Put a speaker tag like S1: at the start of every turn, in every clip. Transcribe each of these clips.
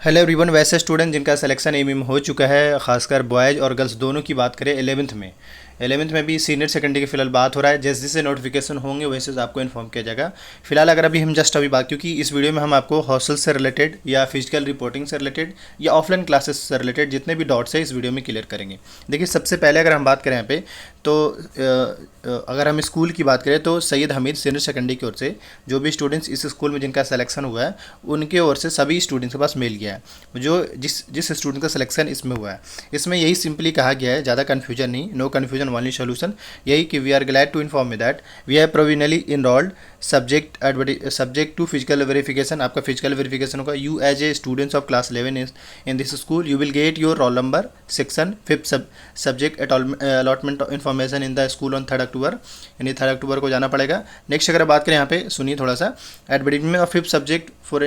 S1: Hello everyone. वैसे student जिनका selection MU में हो चुका है, खासकर बॉयज़ और गर्ल्स दोनों की बात करें 11th में भी सीनियर सेकेंडरी की फिलहाल बात हो रहा है। जैसे जैसे नोटिफिकेशन होंगे वैसे आपको इन्फॉर्म किया जाएगा। फिलहाल अगर अभी जस्ट अभी बात, क्योंकि इस वीडियो में हम आपको हॉस्टल से रिलेटेड या फिजिकल रिपोर्टिंग से रिलेटेड या ऑफलाइन क्लासेस से रिलेटेड जितने भी डाउट्स है इस वीडियो में क्लियर करेंगे। देखिए, सबसे पहले अगर हम बात करें यहाँ पे तो अगर हम स्कूल की बात करें तो सैयद हमीद सीनियर सेकेंडरी की ओर से जो भी स्टूडेंट्स इस स्कूल में जिनका सिलेक्शन हुआ है उनके ओर से सभी स्टूडेंट्स के पास मेल गया है। जो जिस स्टूडेंट का सिलेक्शन इसमें हुआ है, इसमें यही सिंपली कहा गया है, ज़्यादा कन्फ्यूजन नहीं, नो कन्फ्यूजन ओनली सोल्यूशन, यही कि we are glad to inform me that we have provisionally enrolled subject to physical verification. आपका फिजिकल वेरिफिकेशन होगा। You as a students of class 11 in this school you will get your roll number section 5th subject allotment information in the school on 3rd October, यानी 3rd अक्टूबर को जाना पड़ेगा। Next अगर बात करें यहाँ पे सुनिए थोड़ा सा, advertisement of 5th subject for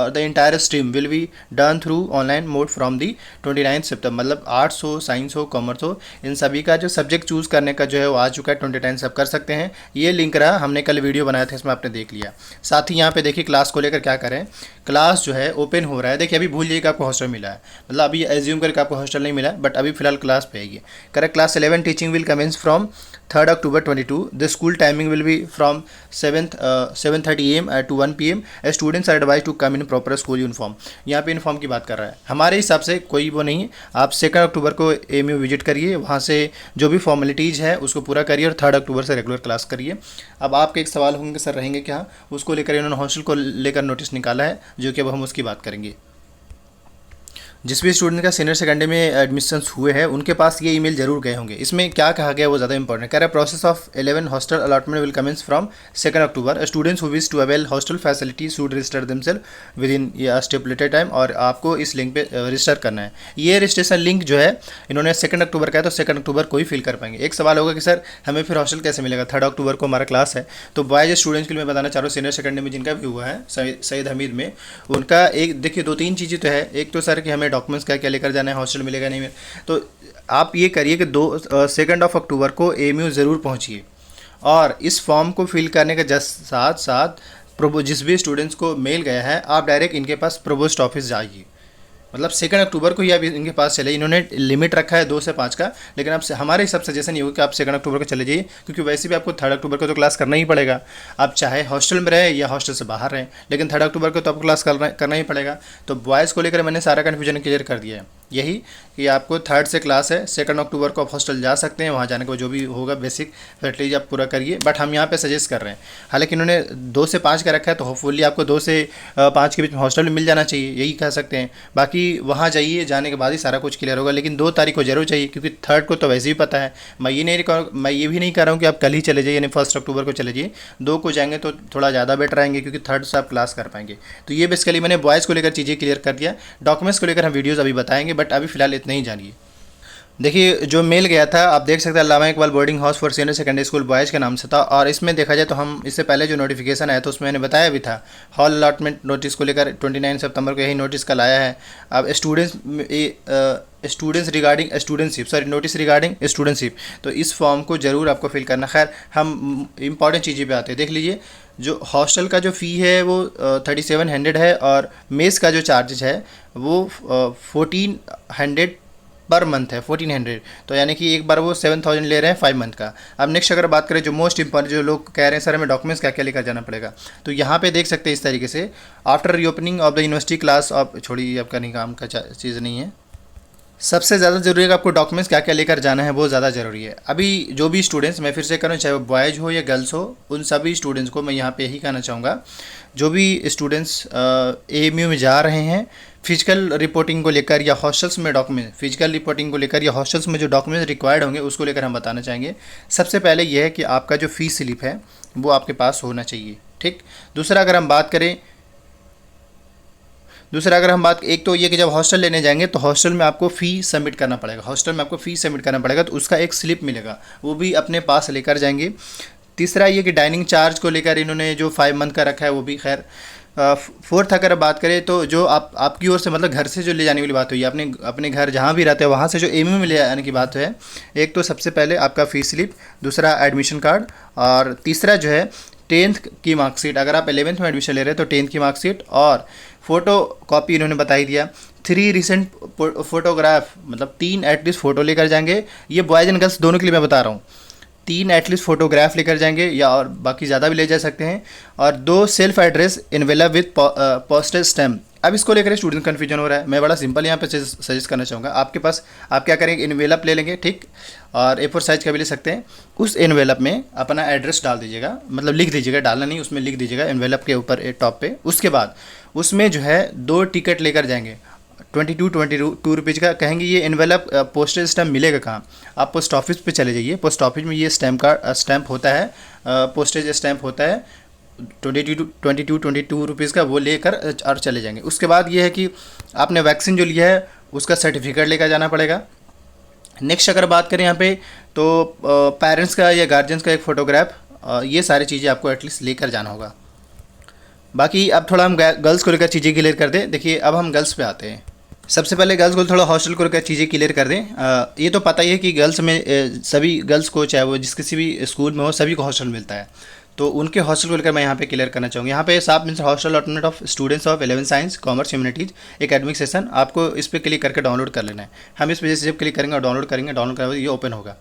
S1: the entire stream will be done through online mode from the 29 सितंबर। मतलब आर्ट्स हो, साइंस हो, कॉमर्स हो, इन सभी का जो सब्जेक्ट चूज़ करने का जो है वो आ चुका है। 29 सब कर सकते हैं। ये लिंक रहा, हमने कल वीडियो बनाया था, इसमें आपने देख लिया। साथ ही यहाँ पे देखिए क्लास को लेकर क्या करें, क्लास जो है ओपन हो रहा है। देखिए अभी भूल जाइए कि आपको हॉस्टल मिला है, मतलब अभी एज्यूम करके आपको हॉस्टल नहीं मिला है, बट अभी फिलहाल क्लास पे आएगी। Correct, class 11 teaching will commence from 3rd October 22. The school timing will be from 7:30 AM to 1 PM. Students are advised to come in proper school uniform. यहाँ पे यूनिफॉर्म की बात कर रहा है। हमारे हिसाब से कोई वो नहीं है, आप 2 अक्टूबर को एमयू विजिट करिए, वहाँ से जो भी फॉर्मेलिटीज़ है उसको पूरा करिए और 3rd अक्टूबर से रेगुलर क्लास करिए। अब आपके एक सवाल होंगे सर रहेंगे क्या, उसको लेकर इन्होंने हॉस्टल को लेकर नोटिस निकाला है, जो कि अब हम उसकी बात करेंगे। जिस भी स्टूडेंट का सीनियर सेकेंडरी में एडमिशन्स हुए हैं उनके पास ये ईमेल जरूर गए होंगे। इसमें क्या कहा गया वो ज़्यादा इंपॉर्टेंट कह रहा है। Process of 11 hostel allotment will commence from 2 October. Students who wish to avail hostel facility should register themselves within stipulated time, और आपको इस लिंक पे रजिस्टर करना है। ये रजिस्ट्रेशन लिंक जो है इन्होंने 2 अक्टूबर का है, तो 2 अक्टूबर को ही फिल कर पाएंगे। एक सवाल होगा कि सर हमें फिर हॉस्टल कैसे मिलेगा, 3rd अक्टूबर को हमारा क्लास है। तो बॉयज स्टूडेंट्स के लिए मैं बताना चाह रहा हूँ, सीनियर सेकेंडरी में जिनका भी हुआ है सैयद हमीद में, उनका एक देखिए 2-3 चीज़ें तो है। एक तो सर कि हमें डॉक्यूमेंट्स क्या क्या लेकर जाना है, हॉस्टल मिलेगा नहीं मिलेगा, तो आप ये करिए कि 2 अक्टूबर को एमयू ज़रूर पहुंचिए, और इस फॉर्म को फिल करने के जस्ट साथ साथ जिस भी स्टूडेंट्स को मेल गया है आप डायरेक्ट इनके पास प्रोवोस्ट ऑफिस जाइए। मतलब 2 अक्टूबर को ही आप इनके पास चले। इन्होंने लिमिट रखा है 2 से 5 का, लेकिन आप हमारे सब सजेशन ये होगा कि आप 2 अक्टूबर को चले जाइए, क्योंकि वैसे भी आपको 3rd अक्टूबर को तो क्लास करना ही पड़ेगा। आप चाहे हॉस्टल में रहें या हॉस्टल से बाहर रहें, लेकिन 3rd अक्टूबर को तो आपको क्लास करना ही पड़ेगा। तो बॉयज़ को लेकर मैंने सारा कन्फ्यूजन क्लियर कर दिया है, यही कि आपको 3rd से क्लास है, 2 अक्टूबर को आप हॉस्टल जा सकते हैं, वहाँ जाने को जो भी होगा बेसिक फैसिलिटीज आप पूरा करिए। बट हम यहाँ पे सजेस्ट कर रहे हैं, हालांकि इन्होंने 2 से 5 का रखा है, तो होपफुली आपको 2 से 5 के बीच में हॉस्टल में मिल जाना चाहिए, यही कह सकते हैं। बाकी वहाँ जाइए, जाने के बाद ही सारा कुछ क्लियर होगा, लेकिन 2 तारीख को जरूर चाहिए, क्योंकि 3rd को तो वैसे ही पता है। मैं ये भी नहीं कह रहा हूँ कि आप कल ही चले जाइए, यानी 1 अक्टूबर को चले जाइए। 2 को जाएंगे तो थोड़ा ज़्यादा बेटर आएंगे, क्योंकि 3rd से आप क्लास कर पाएंगे। तो ये बेसिकली मैंने बॉयज़ को लेकर चीज़ें क्लियर कर दिया। डॉक्यूमेंट्स को लेकर हम वीडियोज़ अभी बताएंगे, बट अभी फिलहाल इतना ही जानिए। देखिए जो मेल गया था आप देख सकते हैं, Allama Iqbal boarding house for senior secondary school boys के नाम से था, और इसमें देखा जाए तो हम इससे पहले जो नोटिफिकेशन आया था उसमें मैंने बताया भी था हॉल अलॉटमेंट नोटिस को लेकर 29 सितंबर को यही नोटिस कल आया है। अब students regarding studentship, sorry notice regarding studentship, तो इस फॉर्म को ज़रूर आपको फिल करना। खैर हम इंपॉर्टेंट चीज़ें पे आते हैं। देख लीजिए, जो हॉस्टल का जो फ़ी है वो 3700 है, और मेस का जो चार्जेज है वो 1400 पर मंथ है, 1400, तो यानी कि एक बार वो 7000 ले रहे हैं 5 मंथ का। अब नेक्स्ट अगर बात करें जो मोस्ट इंपॉर्टेंट, जो लोग कह रहे हैं सर हमें डॉक्यूमेंट्स क्या क्या लेकर जाना पड़ेगा, तो यहाँ पे देख सकते हैं इस तरीके से, after reopening of the university class of, छोड़िए आपका नहीं काम का चीज़ नहीं है, सबसे ज़्यादा ज़रूरी है कि आपको डॉक्यूमेंट्स क्या क्या लेकर जाना है, वो ज़्यादा ज़रूरी है। अभी जो भी स्टूडेंट्स, मैं फिर से करूँ चाहे वो बॉयज़ हो या गर्ल्स हो, उन सभी स्टूडेंट्स को मैं यहाँ पे यही कहना चाहूँगा, जो भी स्टूडेंट्स एएमयू में जा रहे हैं फिजिकल रिपोर्टिंग को लेकर या हॉस्टल्स में डॉक्यूमेंट, फिजिकल रिपोर्टिंग को लेकर या हॉस्टल्स में जो डॉक्यूमेंट्स रिक्वायर्ड होंगे उसको लेकर हम बताना चाहेंगे। सबसे पहले यह है कि आपका जो फ़ीस स्लिप है वो आपके पास होना चाहिए, ठीक। दूसरा अगर हम बात एक तो ये कि जब हॉस्टल लेने जाएंगे तो हॉस्टल में आपको फ़ी सबमिट करना पड़ेगा, तो उसका एक स्लिप मिलेगा, वो भी अपने पास लेकर जाएंगे। तीसरा ये कि डाइनिंग चार्ज को लेकर इन्होंने जो 5 मंथ का रखा है वो भी खैर। फोर्थ अगर बात करें तो जो आपकी ओर से मतलब घर से जो ले जाने वाली बात हुई, अपने घर जहाँ भी रहते हैं वहाँ से जो एमयू में ले जाने की बात है, एक तो सबसे पहले आपका फ़ीस स्लिप, दूसरा एडमिशन कार्ड, और तीसरा जो है 10th की मार्कशीट, अगर आप 11th में एडमिशन ले रहे हैं तो 10th की मार्कशीट और फोटो कॉपी इन्होंने बता ही दिया। 3 रिसेंट फोटोग्राफ, मतलब 3 एटलीस्ट फ़ोटो लेकर जाएंगे। ये बॉयज़ एंड गर्ल्स दोनों के लिए मैं बता रहा हूँ। 3 एटलीस्ट फोटोग्राफ लेकर जाएंगे या और बाकी ज़्यादा भी ले जा सकते हैं। और 2 self address envelope with postal stamp. अब इसको लेकर स्टूडेंट कन्फ्यूजन हो रहा है। मैं बड़ा सिंपल यहाँ पे सजेस्ट करना चाहूँगा। आपके पास आप क्या करेंगे, इनवेलप ले लेंगे, ठीक, और A4 साइज़ का भी ले सकते हैं। उस इनवेलप में अपना एड्रेस डाल दीजिएगा, मतलब लिख दीजिएगा, डालना नहीं, उसमें लिख दीजिएगा इनवेलप के ऊपर टॉप पे। उसके बाद उसमें जो है 2 टिकट लेकर जाएंगे, 22 रुपीज़ का। कहेंगे ये इनवेलप पोस्टल स्टैम्प मिलेगा कहाँ? आप पोस्ट ऑफिस पे चले जाइए। पोस्ट ऑफिस में ये स्टैम्प होता है, पोस्टेज स्टैम्प होता है 22 रुपीज़ का, वो लेकर और चले जाएंगे। उसके बाद ये है कि आपने वैक्सीन जो लिया है उसका सर्टिफिकेट लेकर जाना पड़ेगा। नेक्स्ट अगर बात करें यहाँ पे तो पेरेंट्स का या गार्जियंस का एक फ़ोटोग्राफ, ये सारी चीज़ें आपको एटलीस्ट लेकर जाना होगा। बाकी अब थोड़ा हम गर्ल्स को लेकर चीज़ें क्लियर कर दें। देखिए अब हम गर्ल्स पे आते हैं। सबसे पहले गर्ल्स को थोड़ा हॉस्टल को लेकर चीज़ें क्लियर कर दें। ये तो पता ही है कि गर्ल्स में सभी गर्ल्स को, चाहे वो जिस किसी भी स्कूल में हो, सभी को हॉस्टल मिलता है। तो उनके हॉस्टल को लेकर मैं यहाँ पे क्लियर करना चाहूँगा। यहाँ पे साफ means hostel allotment of students of 11 science commerce humanities academic session, आपको इस पर क्लिक करके डाउनलोड कर लेना है। हम इस वजह से जब क्लिक करेंगे और डाउनलोड करेंगे, डाउनलोड करने ये ओपन होगा।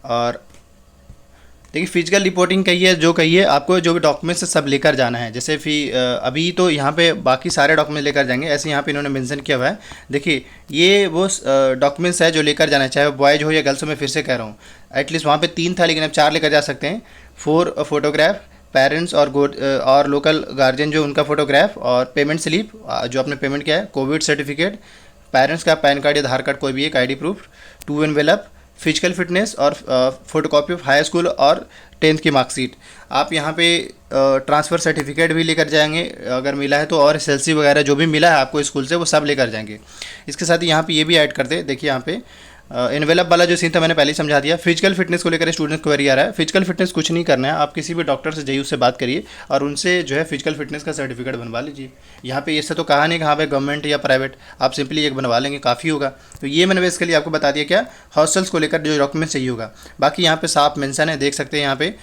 S1: और देखिए फिजिकल रिपोर्टिंग कहिए जो कहिए, आपको जो भी डॉक्यूमेंट्स सब लेकर जाना है। जैसे अभी तो यहाँ पे बाकी सारे डॉक्यूमेंट लेकर जाएंगे, ऐसे यहाँ पे इन्होंने मेंशन किया हुआ है। देखिए ये वो डॉक्यूमेंट्स है जो लेकर जाना है, चाहे वो बॉयज हो या गर्ल्स हो। मैं फिर से कह रहा हूँ, एटलीस्ट वहाँ पे 3 था लेकिन अब 4 लेकर जा सकते हैं। 4 फोटोग्राफ, पेरेंट्स और लोकल गार्जियन जो उनका फ़ोटोग्राफ, और पेमेंट स्लिप जो आपने पेमेंट किया है, कोविड सर्टिफिकेट, पेरेंट्स का पैन कार्ड या आधार कार्ड कोई भी एक ID proof, 2 envelope, physical fitness और फोटोकॉपी ऑफ हाई स्कूल और 10th की मार्कशीट। आप यहाँ पे ट्रांसफ़र सर्टिफिकेट भी लेकर जाएंगे अगर मिला है तो, और SSLC वगैरह जो भी मिला है आपको स्कूल से वो सब लेकर जाएंगे। इसके साथ ही यहाँ पे ये भी ऐड कर दे। देखिए यहाँ पे इनवेलप वाला जो सीन था मैंने पहले ही समझा दिया। फिजिकल फिटनेस को लेकर स्टूडेंट क्वेरी आ रहा है। फिजिकल फिटनेस कुछ नहीं करना है, आप किसी भी डॉक्टर से जाइए, उससे बात करिए और उनसे जो है फिजिकल फिटनेस का सर्टिफिकेट बनवा लीजिए। यहाँ पे इससे तो कहा नहीं कि हाँ भाई गवर्नमेंट या प्राइवेट, आप सिंपली एक बनवा लेंगे काफ़ी होगा। तो ये मैंने बेसिकली आपको बता दिया क्या हॉस्टल्स को लेकर जो डॉक्यूमेंट चाहिए होगा। बाकी यहाँ पे साफ मेंशन है, देख सकते हैं यहाँ पे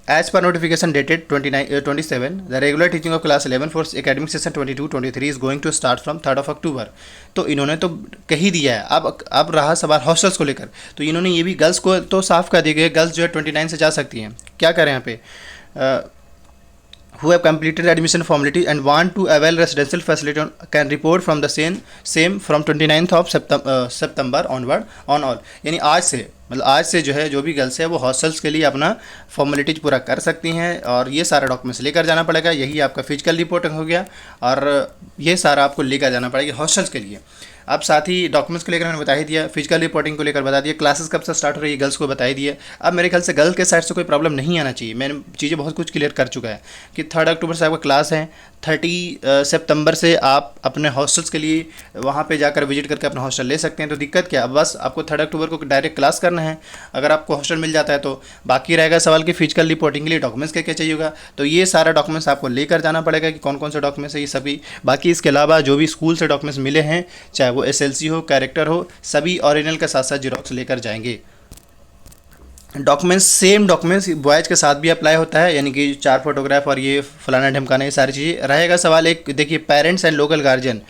S1: As per notification dated 27, the regular teaching of class 11 for academic session 22-23 is going to start from 3rd of October। तो इन्होंने तो कह ही दिया है। अब रहा सवाल हॉस्टल्स को लेकर, तो इन्होंने ये भी गर्ल्स को तो साफ कर दिया, गर्ल्स जो है 29 से जा सकती हैं। क्या करें यहाँ पे, who have completed admission formality and want to avail residential facility can report from the same from 29th of September onward on all। यानी आज से, मतलब आज से जो है जो भी गर्ल्स है वो हॉस्टल्स के लिए अपना फॉर्मेलिटीज पूरा कर सकती हैं और ये सारा डॉक्यूमेंट्स लेकर जाना पड़ेगा। यही आपका फिजिकल रिपोर्टिंग हो गया और ये सारा आपको लेकर जाना पड़ेगा हॉस्टल्स के लिए। अब साथ ही डॉक्यूमेंट्स को लेकर मैंने बता ही दिया, फिजिकल रिपोर्टिंग को लेकर बता दिया, क्लासेस कब से स्टार्ट हो रही है गर्ल्स को बता ही दिया। अब मेरे ख्याल से गर्ल्स के साइड से कोई प्रॉब्लम नहीं आना चाहिए। मैंने चीज़ें बहुत कुछ क्लियर कर चुका है कि 3 अक्टूबर से आपका क्लास है, 30 सितंबर से आप अपने हॉस्टल्स के लिए वहाँ पे जाकर विजिट करके अपना हॉस्टल ले सकते हैं। तो दिक्कत क्या, बस आपको 3 अक्टूबर को डायरेक्ट क्लास करना है अगर आपको हॉस्टल मिल जाता है तो। बाकी रहेगा सवाल कि फिजिकल रिपोर्टिंग के लिए डॉक्यूमेंट्स क्या क्या चाहिए होगा, तो ये सारा डॉक्यूमेंट्स आपको लेकर जाना पड़ेगा कि कौन कौन से डॉक्यूमेंट्स है ये सभी। बाकी इसके अलावा जो भी स्कूल से डॉक्यूमेंट्स मिले हैं, चाहे वो SLC हो, कैरेक्टर हो, सभी ओरिजिनल के साथ साथ जीरोक्स लेकर जाएंगे। डॉक्यूमेंट्स सेम डॉक्यूमेंट्स बॉयज़ के साथ भी अप्लाई होता है, यानी कि 4 फोटोग्राफ और ये फलाना ढमकाना, ये सारी चीज़ें। रहेगा सवाल एक, देखिए parents and local guardian,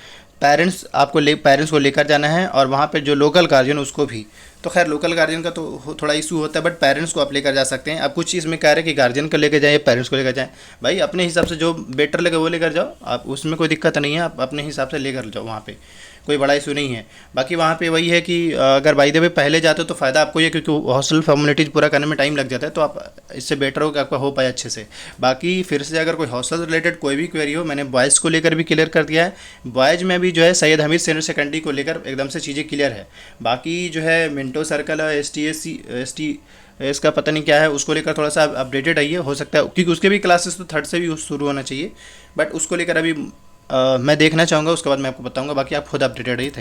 S1: parents को लेकर जाना है और वहाँ पे जो लोकल गार्जियन उसको भी। तो खैर लोकल गार्जियन का तो थोड़ा इशू होता है, बट पेरेंट्स को आप लेकर जा सकते हैं। अब कुछ चीज़ में कह रहे हैं कि गार्जियन को लेकर जाए, पेरेंट्स को लेकर जाएँ, भाई अपने हिसाब से जो बेटर लगे वो लेकर जाओ, आप उसमें कोई दिक्कत नहीं है, आप अपने हिसाब से लेकर जाओ, वहाँ पे कोई बड़ा इशू नहीं है। बाकी वहाँ पे वही है कि अगर बाय द वे पहले जाते हो तो फ़ायदा आपको ये, क्योंकि हॉस्टल फॉर्मेलिटीज़ पूरा करने में टाइम लग जाता है, तो आप इससे बेटर हो कि आपका हो पाए अच्छे से। बाकी फिर से अगर कोई हॉस्टल रिलेटेड कोई भी क्वेरी हो, मैंने बॉयज़ को लेकर भी क्लियर कर दिया है। बॉयज़ में भी जो है सैयद हमीद सीनियर सेकेंडरी को लेकर एकदम से चीज़ें क्लियर है। बाकी जो है मिंटो सर्कल है, ST इसका पता नहीं क्या है, उसको लेकर थोड़ा सा अपडेटेड आइए, हो सकता है क्योंकि उसके भी क्लासेस तो 3rd से भी शुरू होना चाहिए, बट उसको लेकर अभी मैं देखना चाहूँगा, उसके बाद मैं आपको बताऊँगा। बाकी आप खुद अपडेटेड रहिए।